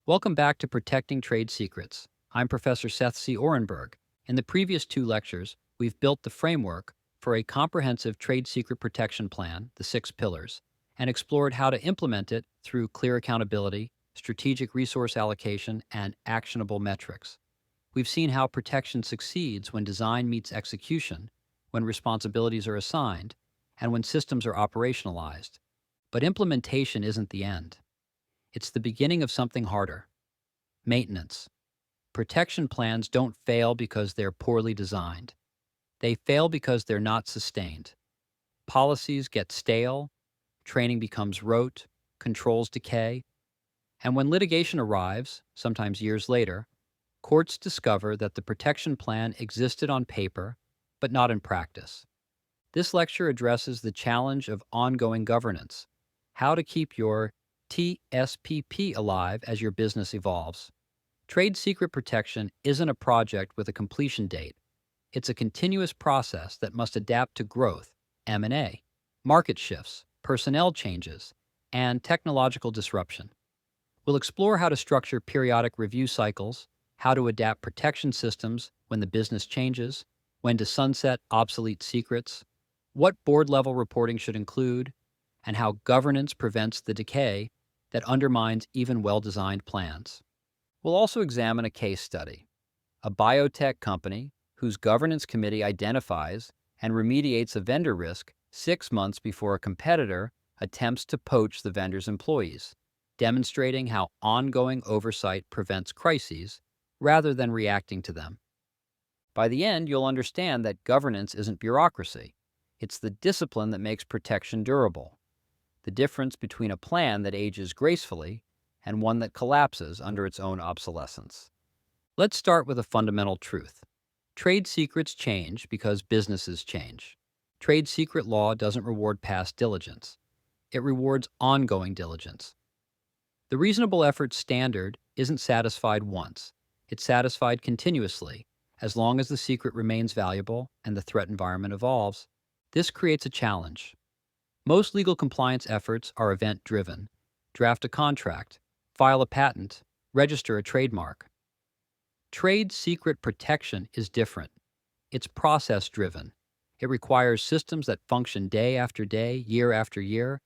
Welcome back to Protecting Trade Secrets. I'm Professor Seth C. Oranburg. In the previous two lectures, we've built the framework for a comprehensive trade secret protection plan, the 6 pillars, and explored how to implement it through clear accountability, strategic resource allocation, and actionable metrics. We've seen how protection succeeds when design meets execution, when responsibilities are assigned, and when systems are operationalized. But implementation isn't the end. It's the beginning of something harder. Maintenance. Protection plans don't fail because they're poorly designed. They fail because they're not sustained. Policies get stale, training becomes rote, controls decay, and when litigation arrives, sometimes years later, courts discover that the protection plan existed on paper, but not in practice. This lecture addresses the challenge of ongoing governance, how to keep your TSPP alive as your business evolves. Trade secret protection isn't a project with a completion date. It's a continuous process that must adapt to growth, M&A, market shifts, personnel changes, and technological disruption. We'll explore how to structure periodic review cycles, how to adapt protection systems when the business changes, when to sunset obsolete secrets, what board-level reporting should include, and how governance prevents the decay that undermines even well-designed plans. We'll also examine a case study, a biotech company whose governance committee identifies and remediates a vendor risk 6 months before a competitor attempts to poach the vendor's employees, demonstrating how ongoing oversight prevents crises rather than reacting to them. By the end, you'll understand that governance isn't bureaucracy. It's the discipline that makes protection durable. The difference between a plan that ages gracefully and one that collapses under its own obsolescence. Let's start with a fundamental truth. Trade secrets change because businesses change. Trade secret law doesn't reward past diligence. It rewards ongoing diligence. The reasonable effort standard isn't satisfied once. It's satisfied continuously, as long as the secret remains valuable and the threat environment evolves. This creates a challenge. Most legal compliance efforts are event-driven. Draft a contract, file a patent, register a trademark. Trade secret protection is different. It's process-driven. It requires systems that function day after day, year after year,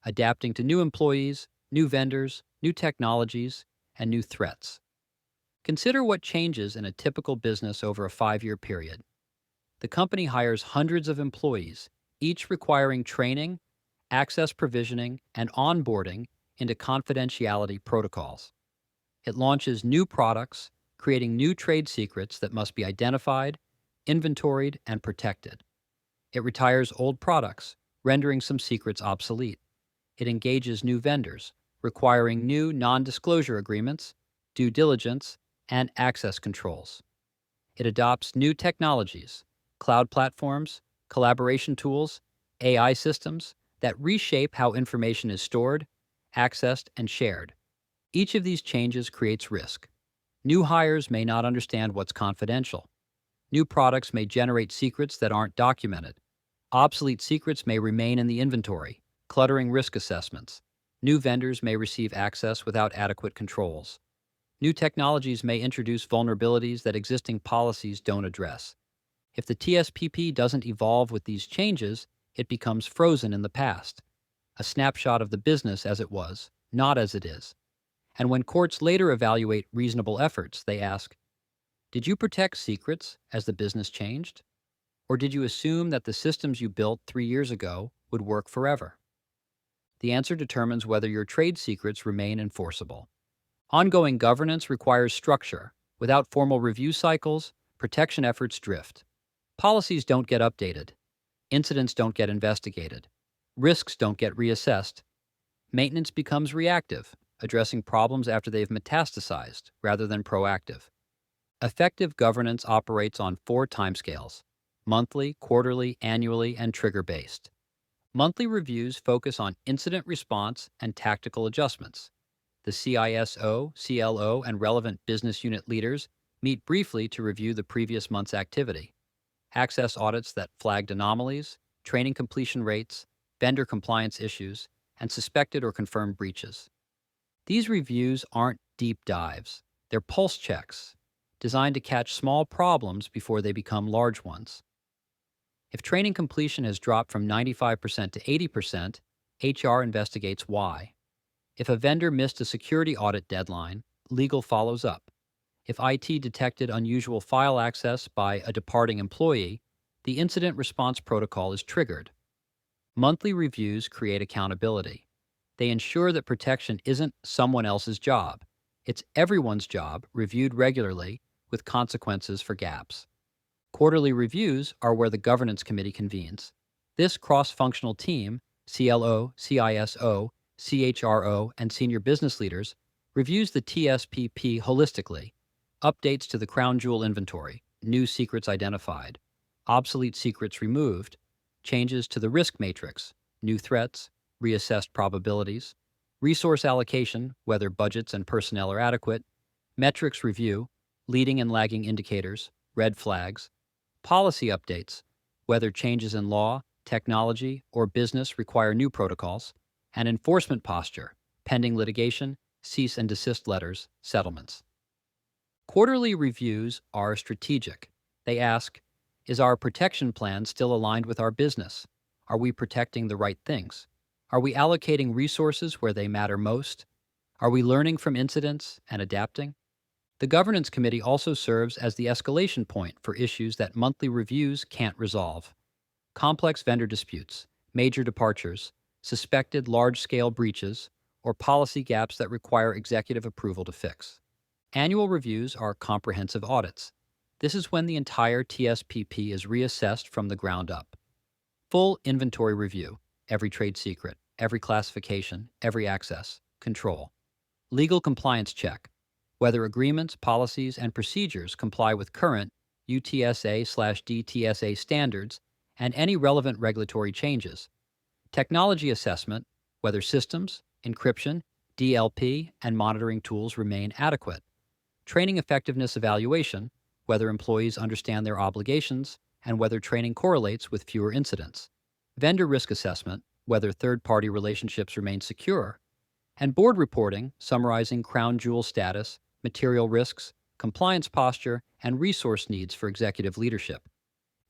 adapting to new employees, new vendors, new technologies, and new threats. Consider what changes in a typical business over a 5-year period. The company hires hundreds of employees, each requiring training, access provisioning, and onboarding into confidentiality protocols. It launches new products, creating new trade secrets that must be identified, inventoried, and protected. It retires old products, rendering some secrets obsolete. It engages new vendors, requiring new non-disclosure agreements, due diligence, and access controls. It adopts new technologies, cloud platforms, collaboration tools, AI systems that reshape how information is stored, accessed, and shared. Each of these changes creates risk. New hires may not understand what's confidential. New products may generate secrets that aren't documented. Obsolete secrets may remain in the inventory, cluttering risk assessments. New vendors may receive access without adequate controls. New technologies may introduce vulnerabilities that existing policies don't address. If the TSPP doesn't evolve with these changes, it becomes frozen in the past, a snapshot of the business as it was, not as it is. And when courts later evaluate reasonable efforts, they ask, did you protect secrets as the business changed? Or did you assume that the systems you built 3 years ago would work forever? The answer determines whether your trade secrets remain enforceable. Ongoing governance requires structure. Without formal review cycles, protection efforts drift. Policies don't get updated. Incidents don't get investigated. Risks don't get reassessed. Maintenance becomes reactive, addressing problems after they've metastasized rather than proactive. Effective governance operates on 4 timescales: monthly, quarterly, annually, and trigger-based. Monthly reviews focus on incident response and tactical adjustments. The CISO, CLO, and relevant business unit leaders meet briefly to review the previous month's activity. Access audits that flagged anomalies, training completion rates, vendor compliance issues, and suspected or confirmed breaches. These reviews aren't deep dives. They're pulse checks, designed to catch small problems before they become large ones. If training completion has dropped from 95% to 80%, HR investigates why. If a vendor missed a security audit deadline, legal follows up. If IT detected unusual file access by a departing employee, the incident response protocol is triggered. Monthly reviews create accountability. They ensure that protection isn't someone else's job. It's everyone's job, reviewed regularly, with consequences for gaps. Quarterly reviews are where the governance committee convenes. This cross-functional team, CLO, CISO, CHRO, and senior business leaders, reviews the TSPP holistically, updates to the crown jewel inventory, new secrets identified, obsolete secrets removed, changes to the risk matrix, new threats, reassessed probabilities, resource allocation, whether budgets and personnel are adequate, metrics review, leading and lagging indicators, red flags, policy updates, whether changes in law, technology, or business require new protocols, and enforcement posture, pending litigation, cease and desist letters, settlements. Quarterly reviews are strategic. They ask, is our protection plan still aligned with our business? Are we protecting the right things? Are we allocating resources where they matter most? Are we learning from incidents and adapting? The Governance Committee also serves as the escalation point for issues that monthly reviews can't resolve. Complex vendor disputes, major departures, suspected large-scale breaches, or policy gaps that require executive approval to fix. Annual reviews are comprehensive audits. This is when the entire TSPP is reassessed from the ground up. Full inventory review, every trade secret, every classification, every access, control. Legal compliance check, whether agreements, policies, and procedures comply with current UTSA/DTSA standards and any relevant regulatory changes. Technology assessment, whether systems, encryption, DLP, and monitoring tools remain adequate. Training effectiveness evaluation, whether employees understand their obligations and whether training correlates with fewer incidents. Vendor risk assessment, whether third-party relationships remain secure. And board reporting, summarizing crown jewel status, material risks, compliance posture, and resource needs for executive leadership.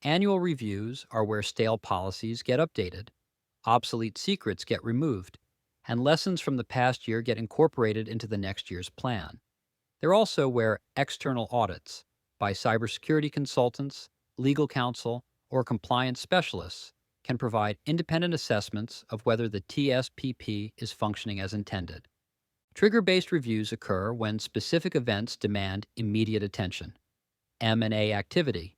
Annual reviews are where stale policies get updated, obsolete secrets get removed, and lessons from the past year get incorporated into the next year's plan. They're also where external audits by cybersecurity consultants, legal counsel, or compliance specialists can provide independent assessments of whether the TSPP is functioning as intended. Trigger-based reviews occur when specific events demand immediate attention. M&A activity,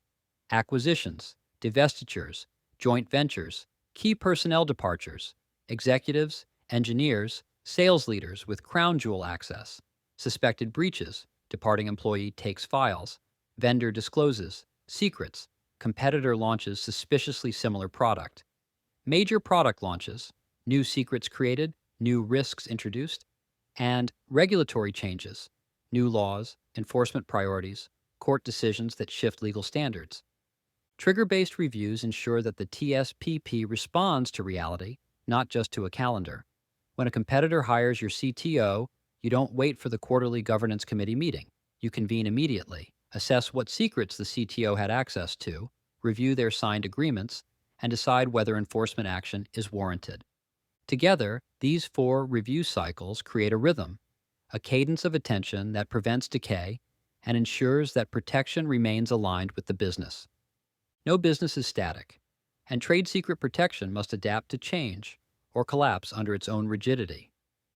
acquisitions, divestitures, joint ventures, key personnel departures, executives, engineers, sales leaders with crown jewel access, suspected breaches, departing employee takes files, vendor discloses, secrets, competitor launches suspiciously similar product. Major product launches, new secrets created, new risks introduced, and regulatory changes, new laws, enforcement priorities, court decisions that shift legal standards. Trigger-based reviews ensure that the TSPP responds to reality, not just to a calendar. When a competitor hires your CTO, you don't wait for the quarterly governance committee meeting. You convene immediately, assess what secrets the CTO had access to, review their signed agreements, and decide whether enforcement action is warranted. Together, these 4 review cycles create a rhythm, a cadence of attention that prevents decay and ensures that protection remains aligned with the business. No business is static, and trade secret protection must adapt to change or collapse under its own rigidity.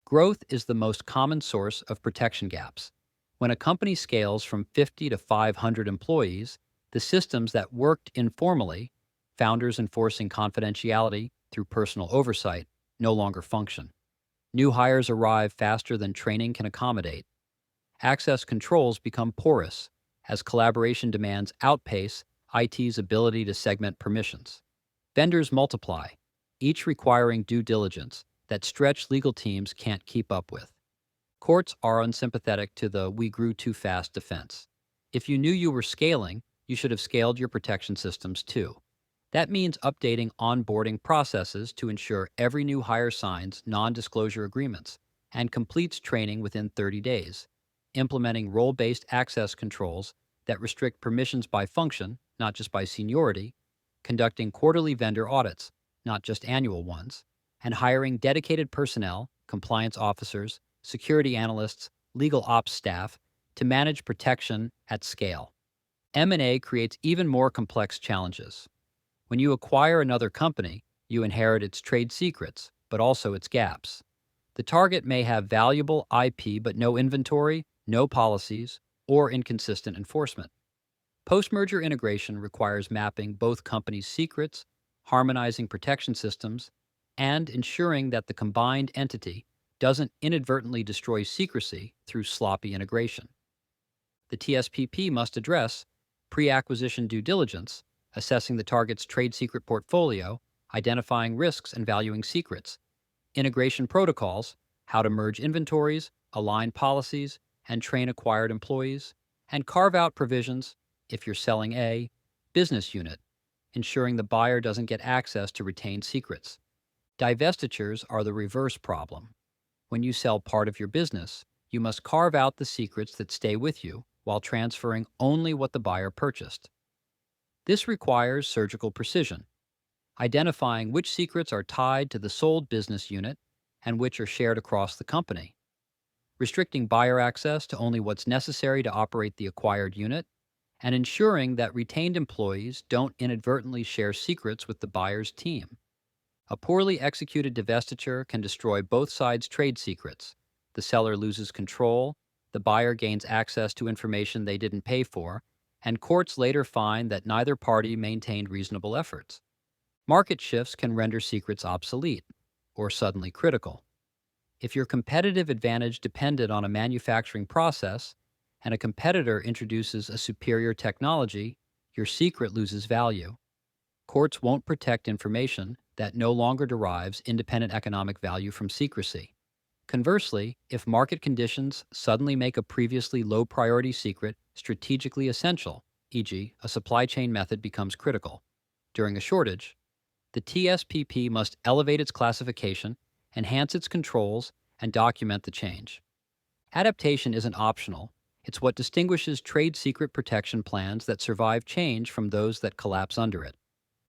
Growth is the most common source of protection gaps. When a company scales from 50 to 500 employees, the systems that worked informally, founders enforcing confidentiality through personal oversight, no longer function. New hires arrive faster than training can accommodate. Access controls become porous as collaboration demands outpace IT's ability to segment permissions. Vendors multiply, each requiring due diligence that stretched legal teams can't keep up with. Courts are unsympathetic to the "we grew too fast" defense. If you knew you were scaling, you should have scaled your protection systems too. That means updating onboarding processes to ensure every new hire signs non-disclosure agreements and completes training within 30 days. implementing role-based access controls that restrict permissions by function, not just by seniority, conducting quarterly vendor audits, not just annual ones, and hiring dedicated personnel, compliance officers, security analysts, legal ops staff to manage protection at scale. M&A creates even more complex challenges. When you acquire another company, you inherit its trade secrets, but also its gaps. The target may have valuable IP but no inventory, no policies, or inconsistent enforcement. Post-merger integration requires mapping both companies' secrets, harmonizing protection systems, and ensuring that the combined entity doesn't inadvertently destroy secrecy through sloppy integration. The TSPP must address pre-acquisition due diligence, assessing the target's trade secret portfolio, identifying risks and valuing secrets, integration protocols, how to merge inventories, align policies, and train acquired employees, and carve out provisions if you're selling a business unit, ensuring the buyer doesn't get access to retained secrets. Divestitures are the reverse problem. When you sell part of your business, you must carve out the secrets that stay with you while transferring only what the buyer purchased. This requires surgical precision, identifying which secrets are tied to the sold business unit and which are shared across the company, restricting buyer access to only what's necessary to operate the acquired unit, and ensuring that retained employees don't inadvertently share secrets with the buyer's team. A poorly executed divestiture can destroy both sides' trade secrets. The seller loses control, the buyer gains access to information they didn't pay for, and courts later find that neither party maintained reasonable efforts. Market shifts can render secrets obsolete or suddenly critical. If your competitive advantage depended on a manufacturing process and a competitor introduces a superior technology, your secret loses value. Courts won't protect information that no longer derives independent economic value from secrecy. Conversely, if market conditions suddenly make a previously low-priority secret strategically essential, e.g., a supply chain method becomes critical during a shortage, the TSPP must elevate its classification, enhance its controls, and document the change. Adaptation isn't optional. It's what distinguishes trade secret protection plans that survive change from those that collapse under it.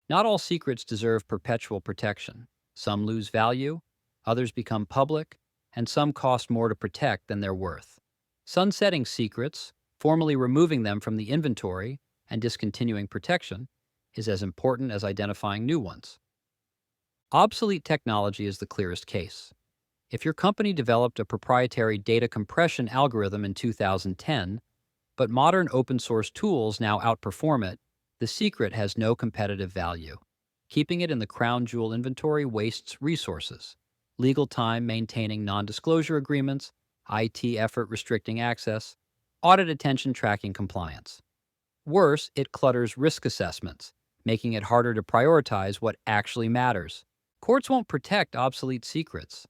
Not all secrets deserve perpetual protection. Some lose value, others become public, and some cost more to protect than they're worth. Sunsetting secrets, formally removing them from the inventory, and discontinuing protection is as important as identifying new ones. Obsolete technology is the clearest case. If your company developed a proprietary data compression algorithm in 2010, but modern open source tools now outperform it, the secret has no competitive value. Keeping it in the crown jewel inventory wastes resources, legal time maintaining non-disclosure agreements, IT effort restricting access, audit attention tracking compliance. Worse, it clutters risk assessments, making it harder to prioritize what actually matters. Courts won't protect obsolete secrets.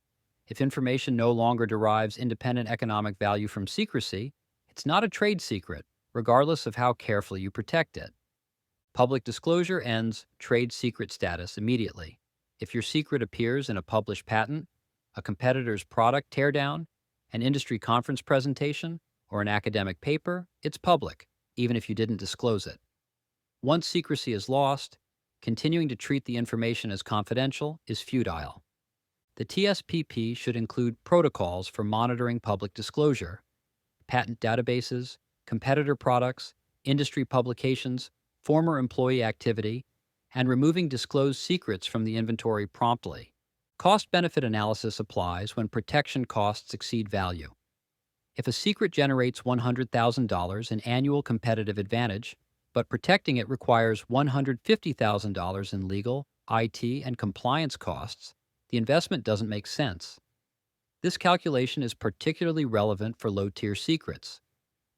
If information no longer derives independent economic value from secrecy, it's not a trade secret, regardless of how carefully you protect it. Public disclosure ends trade secret status immediately. If your secret appears in a published patent, a competitor's product teardown, an industry conference presentation, or an academic paper, it's public, even if you didn't disclose it. Once secrecy is lost, continuing to treat the information as confidential is futile. The TSPP should include protocols for monitoring public disclosure, patent databases, competitor products, industry publications, former employee activity, and removing disclosed secrets from the inventory promptly. Cost-benefit analysis applies when protection costs exceed value. If a secret generates $100,000 in annual competitive advantage, but protecting it requires $150,000 in legal, IT, and compliance costs, the investment doesn't make sense. This calculation is particularly relevant for low-tier secrets.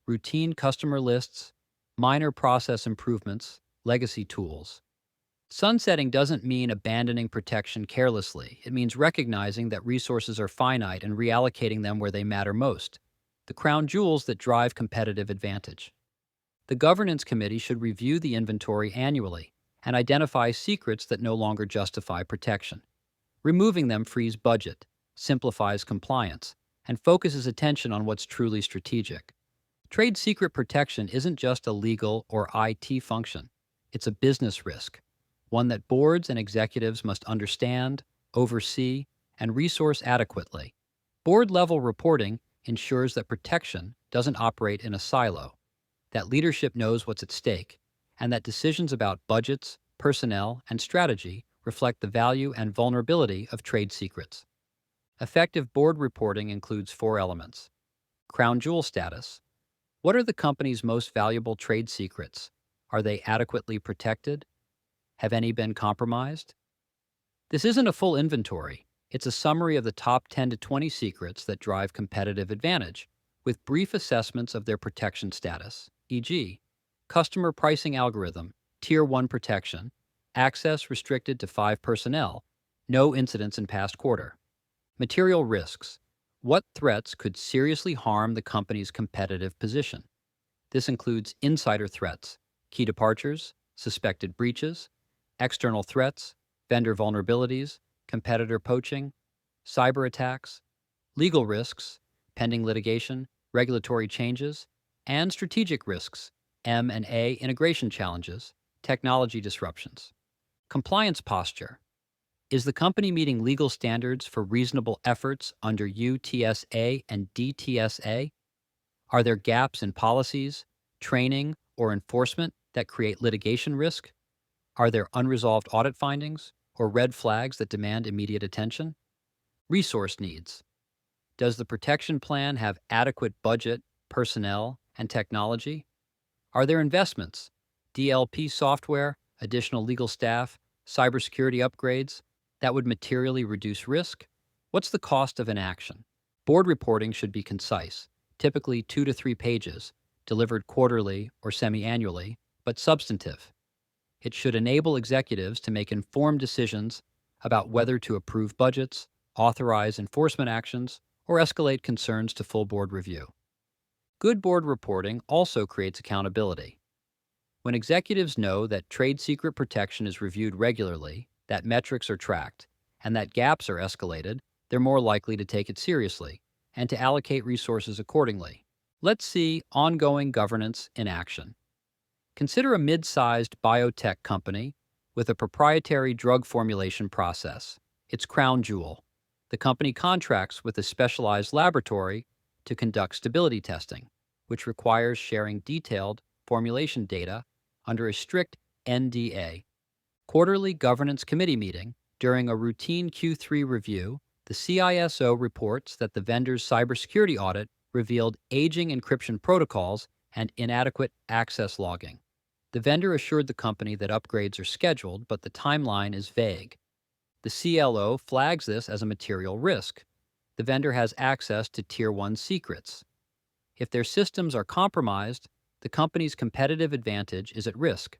Routine customer lists, minor process improvements, legacy tools. Sunsetting doesn't mean abandoning protection carelessly. It means recognizing that resources are finite and reallocating them where they matter most, the crown jewels that drive competitive advantage. The governance committee should review the inventory annually and identify secrets that no longer justify protection. Removing them frees budget, simplifies compliance, and focuses attention on what's truly strategic. Trade secret protection isn't just a legal or IT function, it's a business risk, one that boards and executives must understand, oversee, and resource adequately. Board level reporting ensures that protection doesn't operate in a silo, that leadership knows what's at stake, and that decisions about budgets, personnel, and strategy reflect the value and vulnerability of trade secrets. Effective board reporting includes four elements: crown jewel status. What are the company's most valuable trade secrets? Are they adequately protected? Have any been compromised? This isn't a full inventory. It's a summary of the top 10 to 20 secrets that drive competitive advantage, with brief assessments of their protection status, e.g., customer pricing algorithm, Tier 1 protection, access restricted to 5 personnel, no incidents in past quarter. Material risks. What threats could seriously harm the company's competitive position? This includes insider threats, key departures, suspected breaches, external threats, vendor vulnerabilities, competitor poaching, cyber attacks, legal risks, pending litigation, regulatory changes, and strategic risks, M&A integration challenges, technology disruptions. Compliance posture. Is the company meeting legal standards for reasonable efforts under UTSA and DTSA? Are there gaps in policies, training, or enforcement that create litigation risk? Are there unresolved audit findings or red flags that demand immediate attention? Resource needs. Does the protection plan have adequate budget, personnel, and technology? Are there investments, DLP software, additional legal staff, cybersecurity upgrades that would materially reduce risk? What's the cost of inaction? Board reporting should be concise, typically 2 to 3 pages, delivered quarterly or semi-annually, but substantive. It should enable executives to make informed decisions about whether to approve budgets, authorize enforcement actions, or escalate concerns to full board review. Good board reporting also creates accountability. When executives know that trade secret protection is reviewed regularly, that metrics are tracked, and that gaps are escalated, they're more likely to take it seriously and to allocate resources accordingly. Let's see ongoing governance in action. Consider a mid-sized biotech company with a proprietary drug formulation process, its crown jewel. The company contracts with a specialized laboratory to conduct stability testing, which requires sharing detailed formulation data under a strict NDA. Quarterly governance committee meeting. During a routine Q3 review, the CISO reports that the vendor's cybersecurity audit revealed aging encryption protocols and inadequate access logging. The vendor assured the company that upgrades are scheduled, but the timeline is vague. The CLO flags this as a material risk. The vendor has access to Tier 1 secrets. If their systems are compromised, the company's competitive advantage is at risk.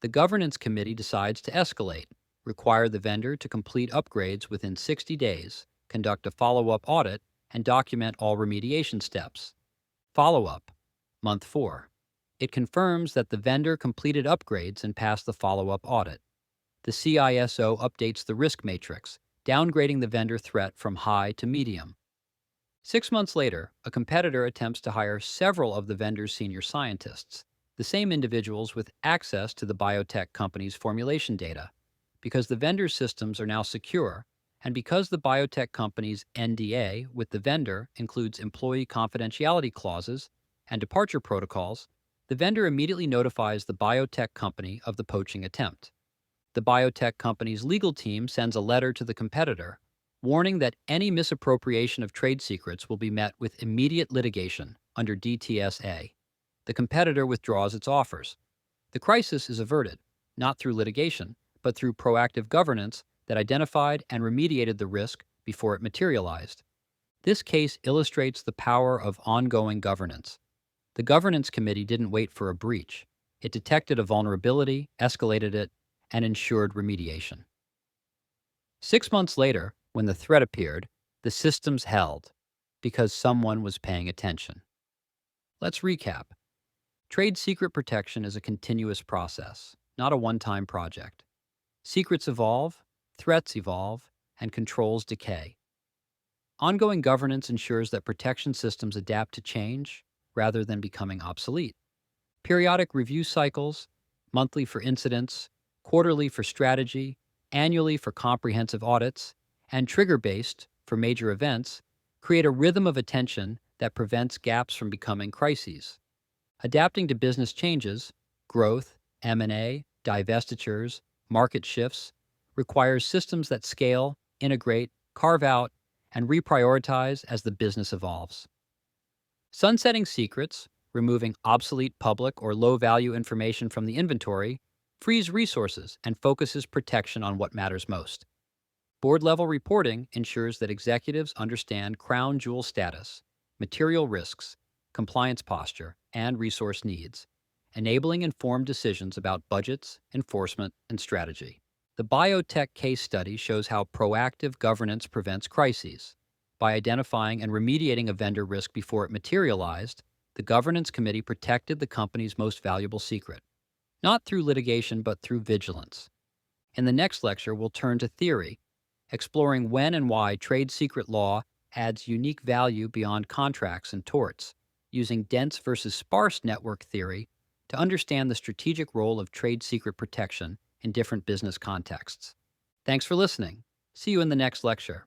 The governance committee decides to escalate, require the vendor to complete upgrades within 60 days, conduct a follow-up audit, and document all remediation steps. Follow-up. Month 4. It confirms that the vendor completed upgrades and passed the follow-up audit. The CISO updates the risk matrix, downgrading the vendor threat from high to medium. 6 months later, a competitor attempts to hire several of the vendor's senior scientists, the same individuals with access to the biotech company's formulation data, because the vendor's systems are now secure, and because the biotech company's NDA with the vendor includes employee confidentiality clauses and departure protocols, the vendor immediately notifies the biotech company of the poaching attempt. The biotech company's legal team sends a letter to the competitor, warning that any misappropriation of trade secrets will be met with immediate litigation under DTSA. The competitor withdraws its offers. The crisis is averted, not through litigation, but through proactive governance that identified and remediated the risk before it materialized. This case illustrates the power of ongoing governance. The governance committee didn't wait for a breach. It detected a vulnerability, escalated it, and ensured remediation. 6 months later, when the threat appeared, the systems held because someone was paying attention. Let's recap. Trade secret protection is a continuous process, not a one-time project. Secrets evolve, threats evolve, and controls decay. Ongoing governance ensures that protection systems adapt to change rather than becoming obsolete. Periodic review cycles, monthly for incidents, quarterly for strategy, annually for comprehensive audits, and trigger-based for major events, create a rhythm of attention that prevents gaps from becoming crises. Adapting to business changes, growth, M&A, divestitures, market shifts, requires systems that scale, integrate, carve out, and reprioritize as the business evolves. Sunsetting secrets, removing obsolete public or low-value information from the inventory, frees resources and focuses protection on what matters most. Board-level reporting ensures that executives understand crown jewel status, material risks, compliance posture, and resource needs, enabling informed decisions about budgets, enforcement, and strategy. The biotech case study shows how proactive governance prevents crises. By identifying and remediating a vendor risk before it materialized, the governance committee protected the company's most valuable secret, not through litigation but through vigilance. In the next lecture, we'll turn to theory, exploring when and why trade secret law adds unique value beyond contracts and torts, using dense versus sparse network theory to understand the strategic role of trade secret protection in different business contexts. Thanks for listening. See you in the next lecture.